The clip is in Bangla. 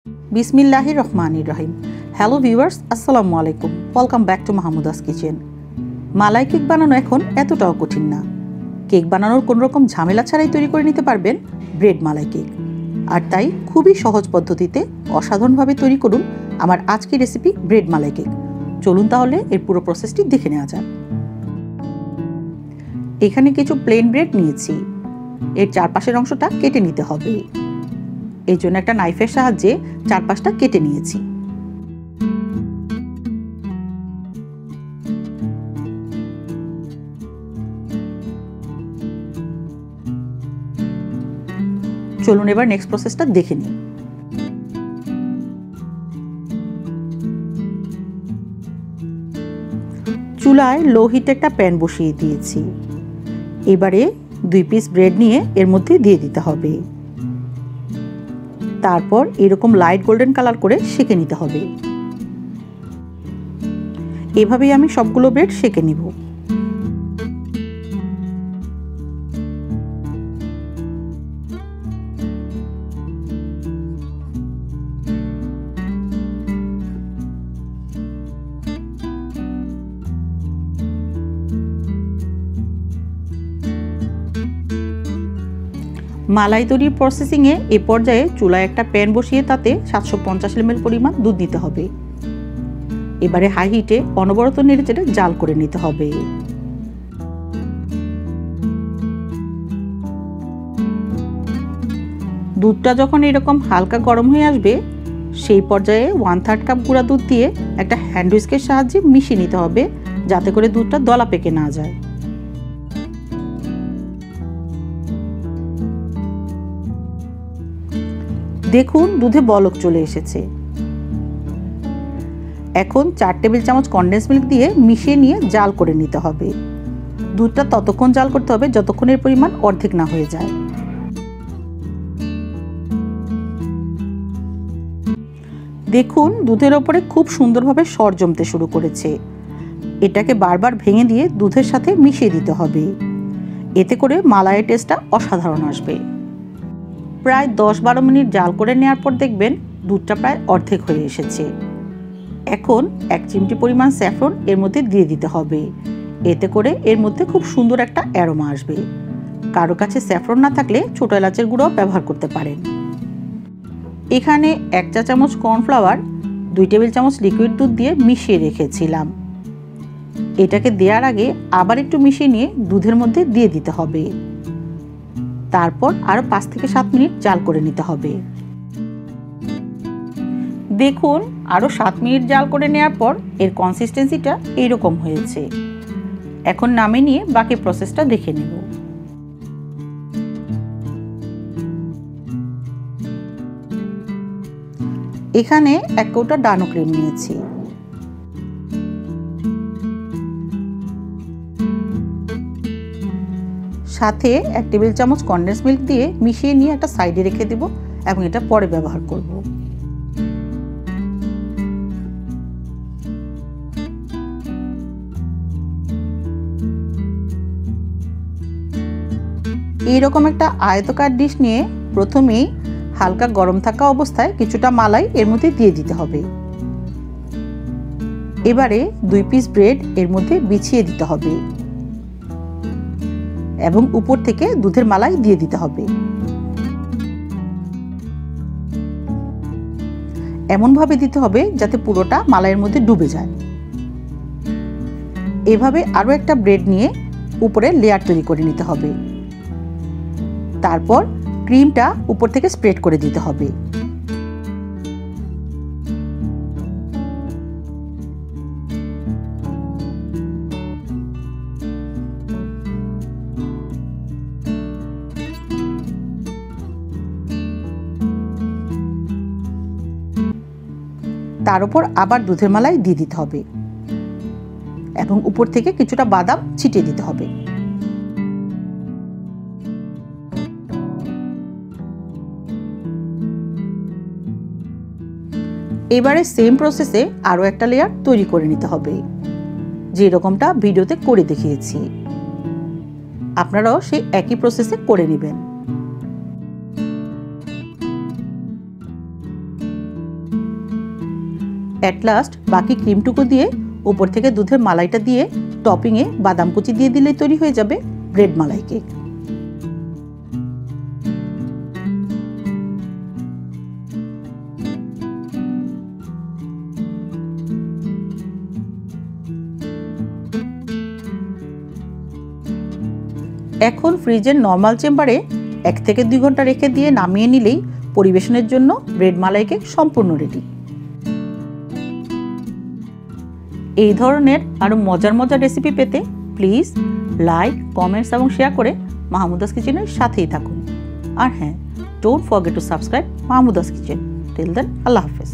বিসমিল্লাহির রহমানির রহিম। হ্যালো ভিউয়ার্স, আসসালামু আলাইকুম। Welcome back to Mahmuda's kitchen. Malai cake বানানো এখন এতটাও কঠিন না। কেক বানানোর কোনো রকম ঝামেলা ছাড়াই তৈরি করে নিতে পারবেন ব্রেড মালাই কেক। আর তাই খুবই সহজ পদ্ধতিতে অসাধারণভাবে তৈরি করুন আমার আজকের রেসিপি ব্রেড মালাই কেক। চলুন তাহলে এর পুরো প্রসেসটি দেখে নেওয়া যাক। এখানে কিছু প্লেন ব্রেড নিয়েছি। এর চারপাশের অংশটা কেটে নিতে হবে। এই জন্য একটা নাইফের সাহায্যে চারপাশটা কেটে নিয়েছি। চলুন এবার নেক্সট প্রসেসটা দেখে নিই। চুলায় লো হিটে একটা প্যান বসিয়ে দিয়েছি। এবারে 2 পিস ব্রেড নিয়ে এর মধ্যে দিয়ে দিতে হবে। তারপর এরকম লাইট গোল্ডেন কালার করে সেঁকে নিতে হবে। এভাবেই আমি সবগুলো ব্রেড সেঁকে নিব। মালাই তৈরির প্রসেসিংয়ে এ পর্যায়ে চুলায় একটা প্যান বসিয়ে তাতে 750 ml পরিমাণ দুধ নিতে হবে। এবারে হাই হিটে অনবরত নেড়েচেড়ে জাল করে নিতে হবে। দুধটা যখন এরকম হালকা গরম হয়ে আসবে সেই পর্যায়ে 1/3 কাপ গুঁড়া দুধ দিয়ে একটা হ্যান্ড হুইস্কের সাহায্যে মিশিয়ে নিতে হবে, যাতে করে দুধটা দলা পেকে না যায়। দেখুন দুধে বলক চলে এসেছে। এখন 4 টেবিল চামচ কনডেন্স মিল্ক দিয়ে মিশিয়ে নিয়ে জাল করে নিতে হবে। দুধটা ততক্ষণ জাল করতে হবে যতক্ষণ এর পরিমাণ অর্ধেক না হয়ে যায়। দেখুন দুধের ওপরে খুব সুন্দরভাবে সর জমতে শুরু করেছে। এটাকে বারবার ভেঙে দিয়ে দুধের সাথে মিশিয়ে দিতে হবে। এতে করে মালাইয়ের টেস্টটা অসাধারণ আসবে। প্রায় 10-12 মিনিট জাল করে নেওয়ার পর দেখবেন দুধটা প্রায় অর্ধেক হয়ে এসেছে। এখন 1 চিমটি পরিমাণ স্যাফরন এর মধ্যে দিয়ে দিতে হবে। এতে করে এর মধ্যে খুব সুন্দর একটা অ্যারোমা আসবে। কারো কাছে স্যাফরন না থাকলে ছোট এলাচের গুঁড়োও ব্যবহার করতে পারেন। এখানে 1 চা চামচ কর্নফ্লাওয়ার 2 টেবিল চামচ লিকুইড দুধ দিয়ে মিশিয়ে রেখেছিলাম। এটাকে দেওয়ার আগে আবার একটু মিশিয়ে নিয়ে দুধের মধ্যে দিয়ে দিতে হবে। তারপর আরও 5 থেকে 7 মিনিট জাল করে নিতে হবে। দেখুন আরও 7 মিনিট জাল করে নেওয়ার পর এর কনসিস্টেন্সিটা এইরকম হয়েছে। এখন নামিয়ে নিয়ে বাকি প্রসেসটা দেখে নেব। এখানে 1 কৌটা ডানো ক্রিম নিয়েছি। সাথে 1 টেবিল চামচ কনডেন্স মিল্ক দিয়ে মিশিয়ে নিয়ে একটা সাইডে রেখে দেব এবং এটা পরে ব্যবহার করব। এইরকম একটা আয়তাকার ডিশ নিয়ে প্রথমেই হালকা গরম থাকা অবস্থায় কিছুটা মালাই এর মধ্যে দিয়ে দিতে হবে। এবারে 2 পিস ব্রেড এর মধ্যে বিছিয়ে দিতে হবে এবং উপর থেকে দুধের মালাই দিয়ে দিতে হবে। এমনভাবে দিতে হবে যাতে পুরোটা মালাইয়ের মধ্যে ডুবে যায়। এভাবে আরও একটা ব্রেড নিয়ে উপরে লেয়ার তৈরি করে নিতে হবে। তারপর ক্রিমটা উপর থেকে স্প্রেড করে দিতে হবে। তার উপর আবার দুধের মালাই দিয়ে দিতে হবে এবং উপর থেকে কিছুটা বাদাম ছিটিয়ে দিতে হবে। এবারে সেম প্রসেসে আরও একটা লেয়ার তৈরি করে নিতে হবে, যে রকমটা ভিডিওতে করে দেখিয়েছি। আপনারাও সেই একই প্রসেসে করে নেবেন। অ্যাট লাস্ট বাকি ক্রিমটুকু দিয়ে উপর থেকে দুধের মালাইটা দিয়ে টপিংয়ে বাদাম কুচি দিয়ে দিলেই তৈরি হয়ে যাবে ব্রেড মালাই কেক। এখন ফ্রিজের নর্মাল চেম্বারে 1 থেকে 2 ঘন্টা রেখে দিয়ে নামিয়ে নিলেই পরিবেশনের জন্য ব্রেড মালাই কেক সম্পূর্ণ রেডি। এই ধরনের আরও মজার মজার রেসিপি পেতে প্লিজ লাইক, কমেন্টস এবং শেয়ার করে মাহমুদাস কিচেনের সাথেই থাকুন। আর হ্যাঁ, don't forget to subscribe Mahmuda's kitchen. Till then, আল্লাহ হাফেজ।